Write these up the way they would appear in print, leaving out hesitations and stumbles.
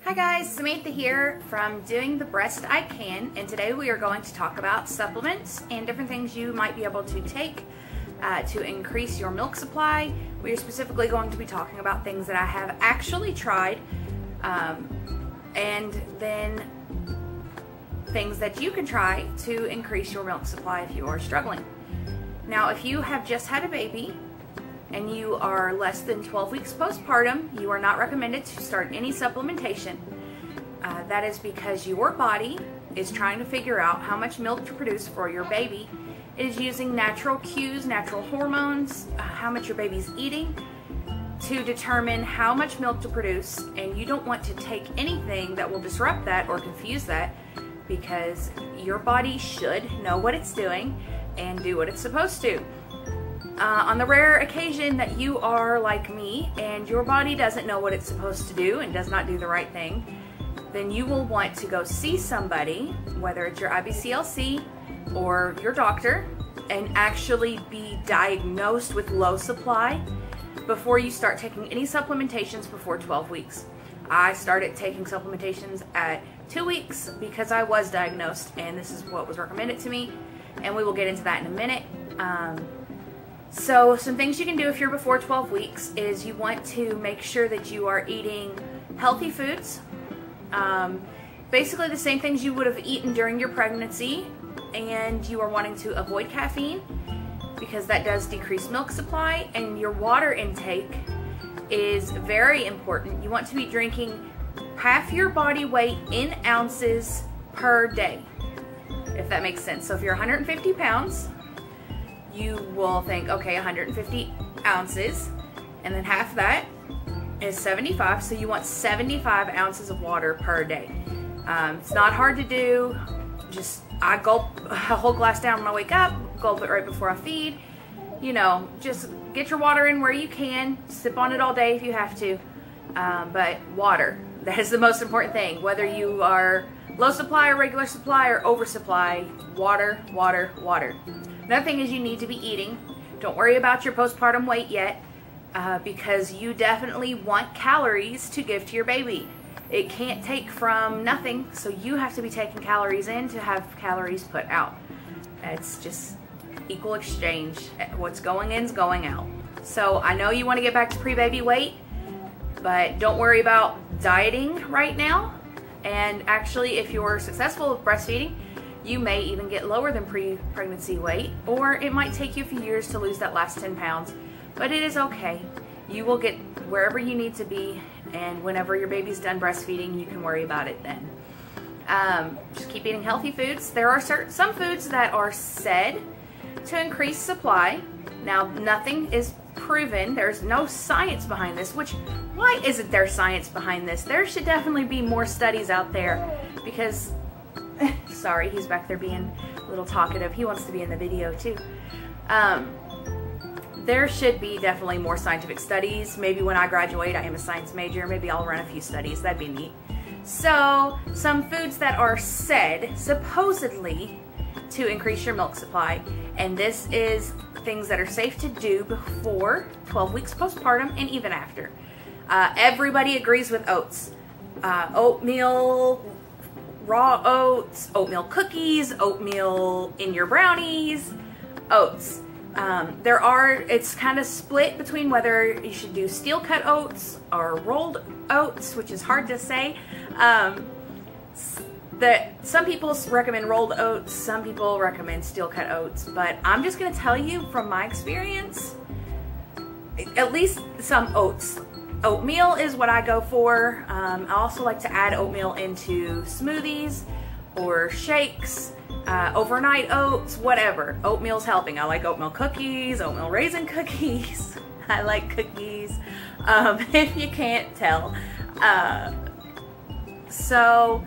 Hi guys, Samantha here from Doing the Best I Can, and today we are going to talk about supplements and different things you might be able to take to increase your milk supply. We are specifically going to be talking about things that I have actually tried and then things that you can try to increase your milk supply if you are struggling. Now, if you have just had a baby and you are less than 12 weeks postpartum, you are not recommended to start any supplementation. That is because your body is trying to figure out how much milk to produce for your baby. It is using natural cues, natural hormones, how much your baby's eating to determine how much milk to produce, and you don't want to take anything that will disrupt that or confuse that, because your body should know what it's doing and do what it's supposed to. On the rare occasion that you are like me and your body doesn't know what it's supposed to do and does not do the right thing, then you will want to go see somebody, whether it's your IBCLC or your doctor, and actually be diagnosed with low supply before you start taking any supplementations before 12 weeks. I started taking supplementations at 2 weeks because I was diagnosed, and this is what was recommended to me, and we will get into that in a minute. So some things you can do if you're before 12 weeks is you want to make sure that you are eating healthy foods. Basically the same things you would have eaten during your pregnancy, and you are wanting to avoid caffeine because that does decrease milk supply, and your water intake is very important. You want to be drinking half your body weight in ounces per day, if that makes sense. So if you're 150 pounds, you will think, okay, 150 ounces, and then half that is 75, so you want 75 ounces of water per day. It's not hard to do. I gulp a whole glass down when I wake up, gulp it right before I feed. You know, just get your water in where you can, sip on it all day if you have to, but water, that is the most important thing. Whether you are low supply or regular supply or oversupply, water, water, water. Another thing is you need to be eating. Don't worry about your postpartum weight yet, because you definitely want calories to give to your baby. It can't take from nothing, so you have to be taking calories in to have calories put out. It's just equal exchange. What's going in is going out. So I know you want to get back to pre-baby weight, but don't worry about dieting right now. And actually, if you're successful with breastfeeding, you may even get lower than pre-pregnancy weight, or it might take you a few years to lose that last 10 pounds, but it is okay. You will get wherever you need to be, and whenever your baby's done breastfeeding, you can worry about it then. Just keep eating healthy foods. There are some foods that are said to increase supply. Now, nothing is proven. There's no science behind this, why isn't there science behind this? There should definitely be more studies out there, because sorry, he's back there being a little talkative. He wants to be in the video too. There should be definitely more scientific studies. Maybe when I graduate, I am a science major, maybe I'll run a few studies. That'd be neat. So, some foods that are said, supposedly, to increase your milk supply, and this is things that are safe to do before 12 weeks postpartum and even after. Everybody agrees with oats. Oatmeal, raw oats, oatmeal cookies, oatmeal in your brownies, oats. It's kind of split between whether you should do steel cut oats or rolled oats, which is hard to say. Some people recommend rolled oats, some people recommend steel cut oats, but I'm just going to tell you from my experience, at least some oats. Oatmeal is what I go for. I also like to add oatmeal into smoothies or shakes, overnight oats, whatever. Oatmeal's helping. I like oatmeal cookies, oatmeal raisin cookies. I like cookies, if you can't tell. So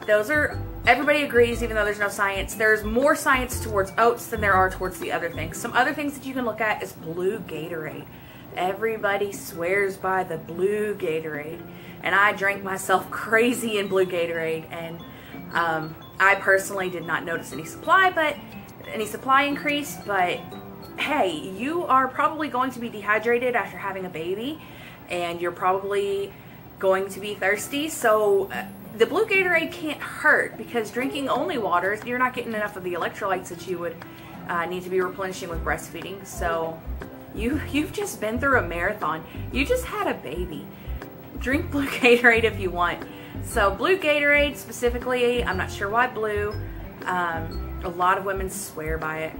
those are, everybody agrees, even though there's no science. There's more science towards oats than there are towards the other things. Some other things that you can look at is blue Gatorade. Everybody swears by the blue Gatorade, and I drank myself crazy in blue Gatorade, and I personally did not notice any supply increase, but hey, you are probably going to be dehydrated after having a baby, and you're probably going to be thirsty. So the blue Gatorade can't hurt, because drinking only water, you're not getting enough of the electrolytes that you would need to be replenishing with breastfeeding. So you've just been through a marathon. You just had a baby. Drink blue Gatorade if you want. So blue Gatorade specifically, I'm not sure why blue. A lot of women swear by it.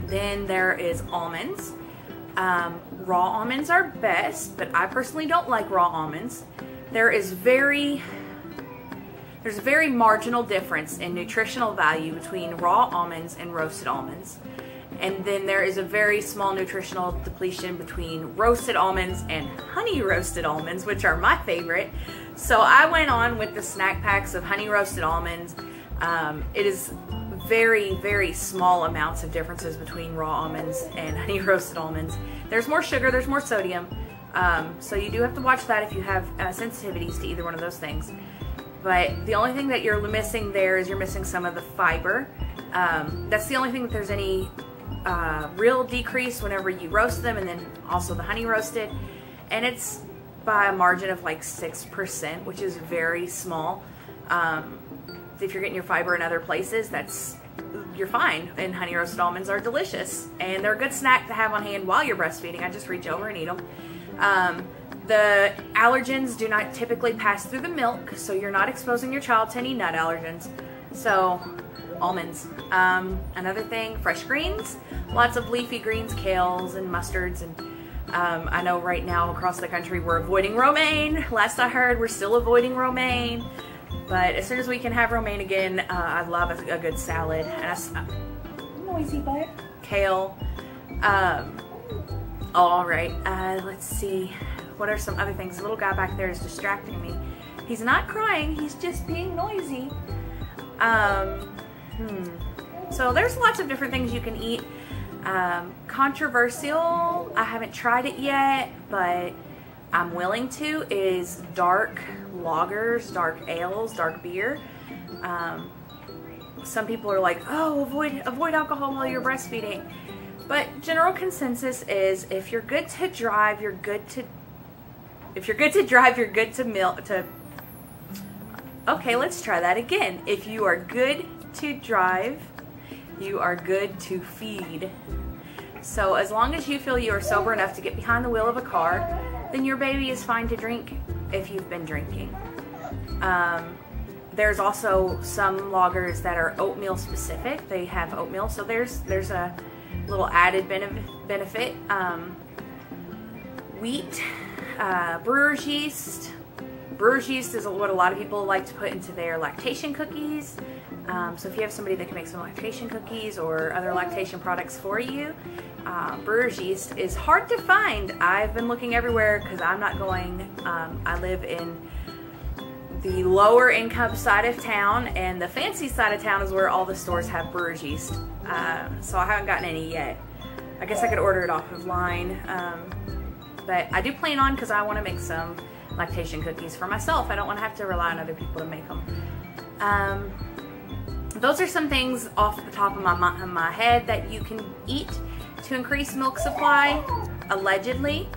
Then there is almonds. Raw almonds are best, but I personally don't like raw almonds. There's a very marginal difference in nutritional value between raw almonds and roasted almonds. And then there is a very small nutritional depletion between roasted almonds and honey roasted almonds, which are my favorite. So I went on with the snack packs of honey roasted almonds. It is very, very small amounts of differences between raw almonds and honey roasted almonds. There's more sugar, there's more sodium. So you do have to watch that if you have sensitivities to either one of those things. But the only thing that you're missing there is you're missing some of the fiber. That's the only thing that there's any real decrease whenever you roast them, and then also the honey roasted. And it's by a margin of like 6%, which is very small. If you're getting your fiber in other places, you're fine. And honey roasted almonds are delicious, and they're a good snack to have on hand while you're breastfeeding. I just reach over and eat them. The allergens do not typically pass through the milk, so you're not exposing your child to any nut allergens. So almonds. Another thing, fresh greens, lots of leafy greens, kales and mustards, and I know right now across the country we're avoiding romaine. Last I heard, we're still avoiding romaine. But as soon as we can have romaine again, I love a good salad. And noisy butt. Kale. All right, let's see. What are some other things? The little guy back there is distracting me. He's not crying, he's just being noisy. So there's lots of different things you can eat. Controversial, I haven't tried it yet, but I'm willing to, is dark lagers, dark ales, dark beer. Some people are like, oh, avoid alcohol while you're breastfeeding. But general consensus is if you're good to drive, you're good to okay, let's try that again. If you are good to drive, you are good to feed. So as long as you feel you are sober enough to get behind the wheel of a car, then your baby is fine to drink if you've been drinking. There's also some lagers that are oatmeal specific. They have oatmeal, so there's a little added benefit. Wheat, brewer's yeast. Brewer's yeast is what a lot of people like to put into their lactation cookies. So if you have somebody that can make some lactation cookies or other lactation products for you, brewer's yeast is hard to find. I've been looking everywhere because I'm not going. I live in the lower income side of town, and the fancy side of town is where all the stores have brewer's yeast. So I haven't gotten any yet. I guess I could order it off of line. But I do plan on, because I want to make some lactation cookies for myself. I don't want to have to rely on other people to make them. Those are some things off the top of my head that you can eat to increase milk supply, allegedly.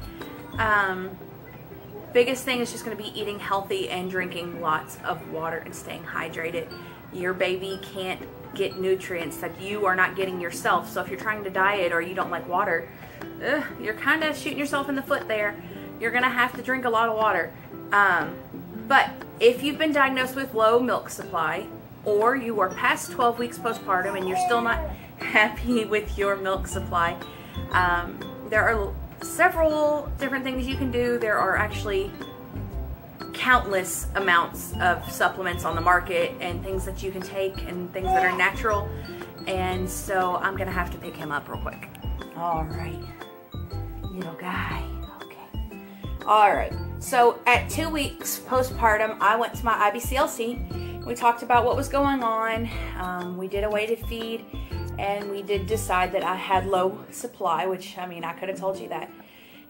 Biggest thing is just going to be eating healthy and drinking lots of water and staying hydrated. Your baby can't get nutrients that you are not getting yourself. So if you're trying to diet or you don't like water, you're kind of shooting yourself in the foot there. You're going to have to drink a lot of water. But if you've been diagnosed with low milk supply, or you are past 12 weeks postpartum and you're still not happy with your milk supply, there are several different things you can do. There are actually countless amounts of supplements on the market and things that you can take and things that are natural. And so I'm going to have to pick him up real quick. All right, little guy. Okay. All right. So at 2 weeks postpartum, I went to my IBCLC. We talked about what was going on. We did a weighted feed, and we did decide that I had low supply, which, I mean, I could have told you that.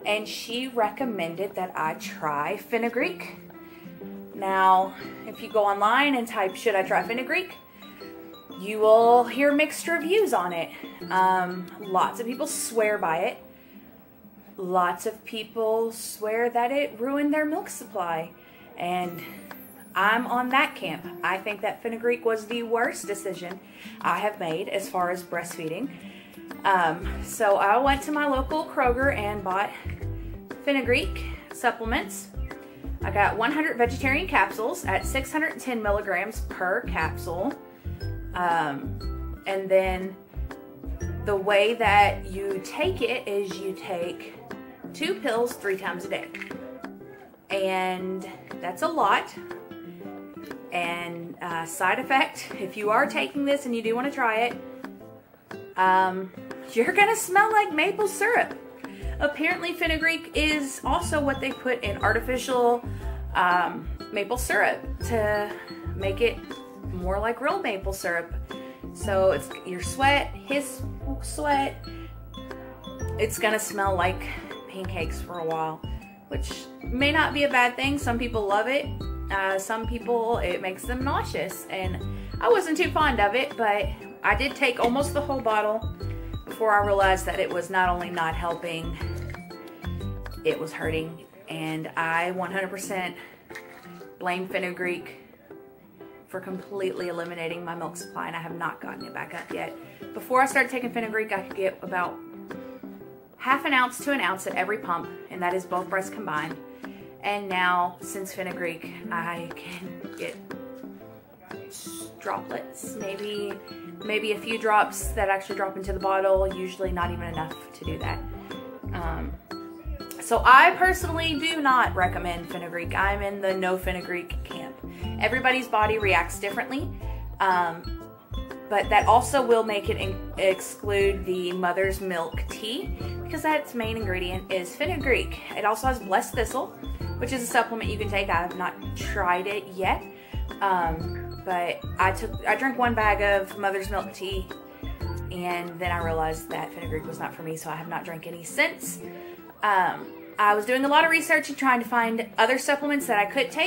And she recommended that I try fenugreek. Now, if you go online and type, should I try fenugreek? You will hear mixed reviews on it. Lots of people swear by it. lots of people swear that it ruined their milk supply, and I'm on that camp. I think that fenugreek was the worst decision I have made as far as breastfeeding. So I went to my local Kroger and bought fenugreek supplements. I got 100 vegetarian capsules at 610 milligrams per capsule. And then the way that you take it is you take 2 pills 3 times a day. And that's a lot. And side effect, if you are taking this and you do want to try it, you're gonna smell like maple syrup. Apparently fenugreek is also what they put in artificial maple syrup to make it more like real maple syrup. So it's your sweat, his sweat, it's gonna smell like pancakes for a while, which may not be a bad thing. Some people love it. Some people, it makes them nauseous, and I wasn't too fond of it, but I did take almost the whole bottle before I realized that it was not only not helping, it was hurting, and I 100% blame fenugreek for completely eliminating my milk supply, and I have not gotten it back up yet. Before I started taking fenugreek, I could get about half an ounce to an ounce at every pump, and that is both breasts combined. And now, since fenugreek, I can get droplets, maybe a few drops that actually drop into the bottle, usually not even enough to do that. So I personally do not recommend fenugreek. I'm in the no fenugreek camp. Everybody's body reacts differently, but that also will make it exclude the mother's milk tea, because that's main ingredient is fenugreek. It also has blessed thistle, which is a supplement you can take. I have not tried it yet, but I drank 1 bag of mother's milk tea, and then I realized that fenugreek was not for me, so I have not drank any since. I was doing a lot of research and trying to find other supplements that I could take.